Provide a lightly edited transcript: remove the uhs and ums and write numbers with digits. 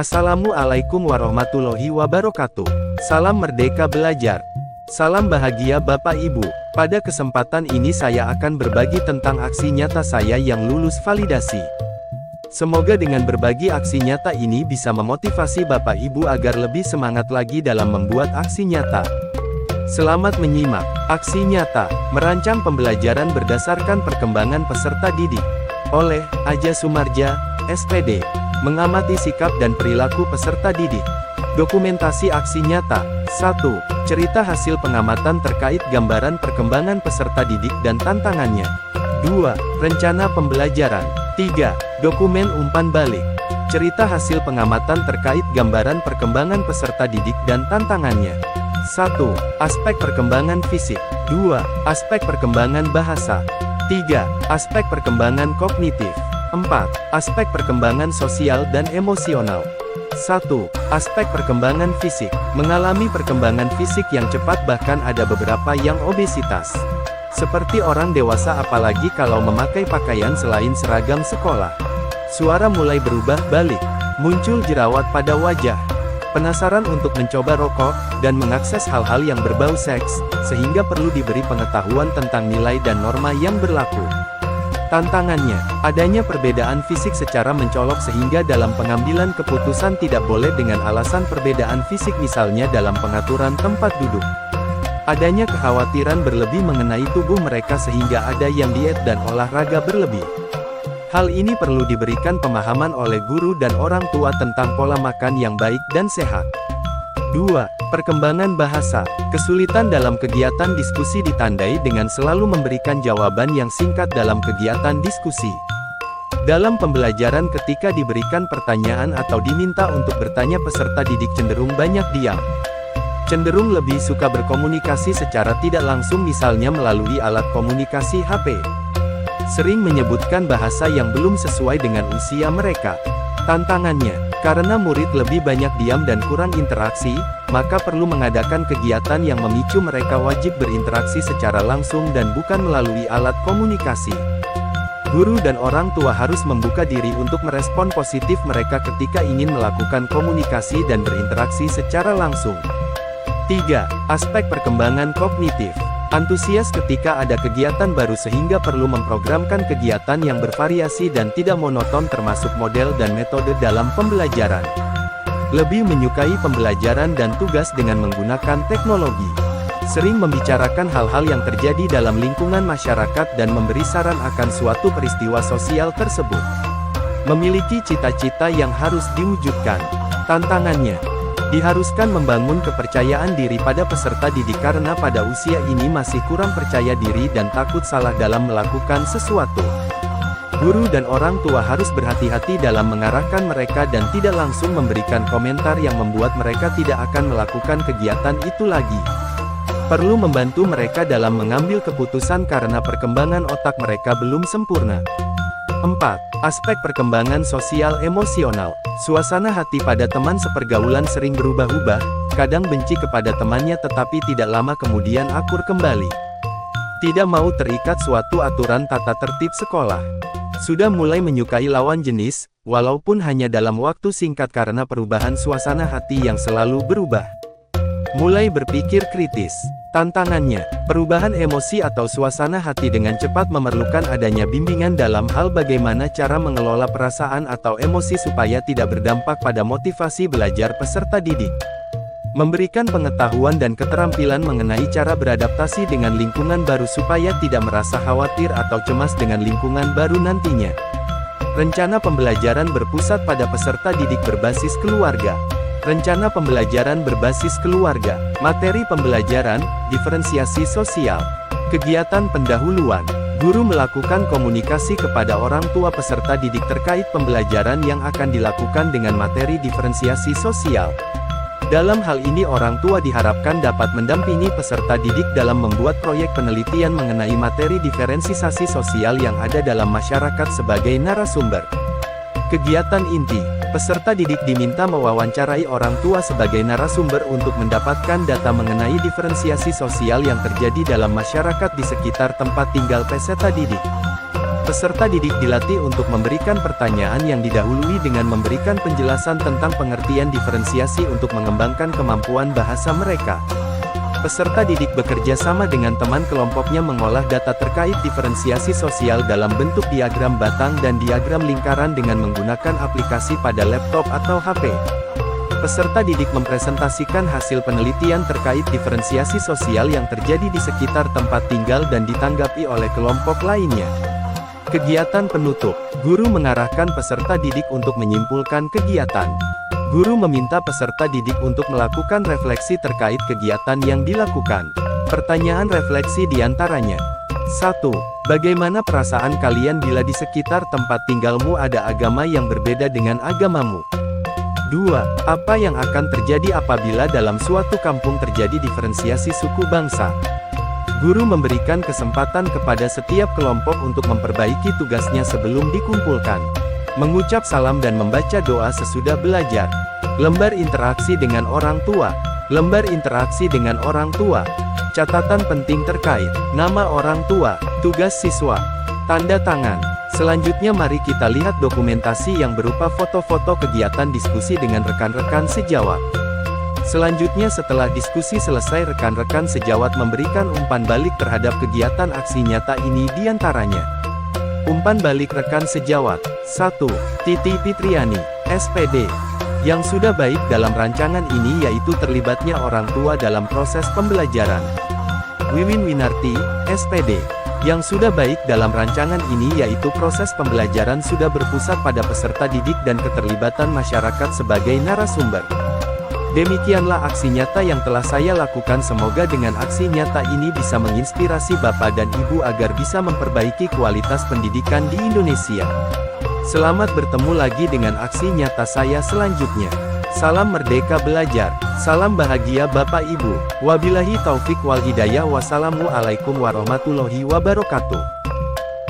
Assalamualaikum warahmatullahi wabarakatuh. Salam merdeka belajar. Salam bahagia Bapak Ibu. Pada kesempatan ini saya akan berbagi tentang aksi nyata saya yang lulus validasi. Semoga dengan berbagi aksi nyata ini bisa memotivasi Bapak Ibu agar lebih semangat lagi dalam membuat aksi nyata. Selamat menyimak. Aksi nyata, merancang pembelajaran berdasarkan perkembangan peserta didik. Oleh Aja Sumarja, SPD. Mengamati sikap dan perilaku peserta didik. Dokumentasi aksi nyata. 1. Cerita hasil pengamatan terkait gambaran perkembangan peserta didik dan tantangannya. 2. Rencana pembelajaran. 3. Dokumen umpan balik. Cerita hasil pengamatan terkait gambaran perkembangan peserta didik dan tantangannya. 1. Aspek perkembangan fisik. 2. Aspek perkembangan bahasa. 3. Aspek perkembangan kognitif. 4. Aspek perkembangan sosial dan emosional. 1. Aspek perkembangan fisik. Mengalami perkembangan fisik yang cepat, bahkan ada beberapa yang obesitas. Seperti orang dewasa, apalagi kalau memakai pakaian selain seragam sekolah. Suara mulai berubah balik. Muncul jerawat pada wajah. Penasaran untuk mencoba rokok, dan mengakses hal-hal yang berbau seks, sehingga perlu diberi pengetahuan tentang nilai dan norma yang berlaku. Tantangannya, adanya perbedaan fisik secara mencolok sehingga dalam pengambilan keputusan tidak boleh dengan alasan perbedaan fisik, misalnya dalam pengaturan tempat duduk. Adanya kekhawatiran berlebih mengenai tubuh mereka sehingga ada yang diet dan olahraga berlebih. Hal ini perlu diberikan pemahaman oleh guru dan orang tua tentang pola makan yang baik dan sehat. 2. Perkembangan bahasa. Kesulitan dalam kegiatan diskusi ditandai dengan selalu memberikan jawaban yang singkat dalam kegiatan diskusi. Dalam pembelajaran, ketika diberikan pertanyaan atau diminta untuk bertanya, peserta didik cenderung banyak diam. Cenderung lebih suka berkomunikasi secara tidak langsung, misalnya melalui alat komunikasi HP. Sering menyebutkan bahasa yang belum sesuai dengan usia mereka. Tantangannya, karena murid lebih banyak diam dan kurang interaksi, maka perlu mengadakan kegiatan yang memicu mereka wajib berinteraksi secara langsung dan bukan melalui alat komunikasi. Guru dan orang tua harus membuka diri untuk merespon positif mereka ketika ingin melakukan komunikasi dan berinteraksi secara langsung. 3. Aspek perkembangan kognitif. Antusias ketika ada kegiatan baru sehingga perlu memprogramkan kegiatan yang bervariasi dan tidak monoton, termasuk model dan metode dalam pembelajaran. Lebih menyukai pembelajaran dan tugas dengan menggunakan teknologi. Sering membicarakan hal-hal yang terjadi dalam lingkungan masyarakat dan memberi saran akan suatu peristiwa sosial tersebut. Memiliki cita-cita yang harus diwujudkan. Tantangannya, diharuskan membangun kepercayaan diri pada peserta didik karena pada usia ini masih kurang percaya diri dan takut salah dalam melakukan sesuatu. Guru dan orang tua harus berhati-hati dalam mengarahkan mereka dan tidak langsung memberikan komentar yang membuat mereka tidak akan melakukan kegiatan itu lagi. Perlu membantu mereka dalam mengambil keputusan karena perkembangan otak mereka belum sempurna. 4. Aspek perkembangan sosial emosional. Suasana hati pada teman sepergaulan sering berubah-ubah, kadang benci kepada temannya tetapi tidak lama kemudian akur kembali. Tidak mau terikat suatu aturan tata tertib sekolah. Sudah mulai menyukai lawan jenis, walaupun hanya dalam waktu singkat karena perubahan suasana hati yang selalu berubah. Mulai berpikir kritis. Tantangannya, perubahan emosi atau suasana hati dengan cepat memerlukan adanya bimbingan dalam hal bagaimana cara mengelola perasaan atau emosi supaya tidak berdampak pada motivasi belajar peserta didik. Memberikan pengetahuan dan keterampilan mengenai cara beradaptasi dengan lingkungan baru supaya tidak merasa khawatir atau cemas dengan lingkungan baru nantinya. Rencana pembelajaran berpusat pada peserta didik berbasis keluarga. Rencana pembelajaran berbasis keluarga. Materi pembelajaran, diferensiasi sosial. Kegiatan pendahuluan. Guru melakukan komunikasi kepada orang tua peserta didik terkait pembelajaran yang akan dilakukan dengan materi diferensiasi sosial. Dalam hal ini orang tua diharapkan dapat mendampingi peserta didik dalam membuat proyek penelitian mengenai materi diferensiasi sosial yang ada dalam masyarakat sebagai narasumber. Kegiatan inti. Peserta didik diminta mewawancarai orang tua sebagai narasumber untuk mendapatkan data mengenai diferensiasi sosial yang terjadi dalam masyarakat di sekitar tempat tinggal peserta didik. Peserta didik dilatih untuk memberikan pertanyaan yang didahului dengan memberikan penjelasan tentang pengertian diferensiasi untuk mengembangkan kemampuan bahasa mereka. Peserta didik bekerja sama dengan teman kelompoknya mengolah data terkait diferensiasi sosial dalam bentuk diagram batang dan diagram lingkaran dengan menggunakan aplikasi pada laptop atau HP. Peserta didik mempresentasikan hasil penelitian terkait diferensiasi sosial yang terjadi di sekitar tempat tinggal dan ditanggapi oleh kelompok lainnya. Kegiatan penutup. Guru mengarahkan peserta didik untuk menyimpulkan kegiatan. Guru meminta peserta didik untuk melakukan refleksi terkait kegiatan yang dilakukan. Pertanyaan refleksi diantaranya. 1. Bagaimana perasaan kalian bila di sekitar tempat tinggalmu ada agama yang berbeda dengan agamamu? 2. Apa yang akan terjadi apabila dalam suatu kampung terjadi diferensiasi suku bangsa? Guru memberikan kesempatan kepada setiap kelompok untuk memperbaiki tugasnya sebelum dikumpulkan. Mengucap salam dan membaca doa sesudah belajar. Lembar interaksi dengan orang tua. Lembar interaksi dengan orang tua. Catatan penting terkait nama orang tua, tugas siswa, tanda tangan. Selanjutnya mari kita lihat dokumentasi yang berupa foto-foto kegiatan diskusi dengan rekan-rekan sejawat. Selanjutnya setelah diskusi selesai rekan-rekan sejawat memberikan umpan balik terhadap kegiatan aksi nyata ini diantaranya. Umpan balik rekan sejawat. 1. Titi Fitriani, SPD. Yang sudah baik dalam rancangan ini yaitu terlibatnya orang tua dalam proses pembelajaran. Wiwin Winarti, SPD. Yang sudah baik dalam rancangan ini yaitu proses pembelajaran sudah berpusat pada peserta didik dan keterlibatan masyarakat sebagai narasumber. Demikianlah aksi nyata yang telah saya lakukan, semoga dengan aksi nyata ini bisa menginspirasi Bapak dan Ibu agar bisa memperbaiki kualitas pendidikan di Indonesia. Selamat bertemu lagi dengan aksi nyata saya selanjutnya. Salam merdeka belajar, salam bahagia Bapak Ibu. Wabillahi taufik wal hidayah, wassalamualaikum warahmatullahi wabarakatuh.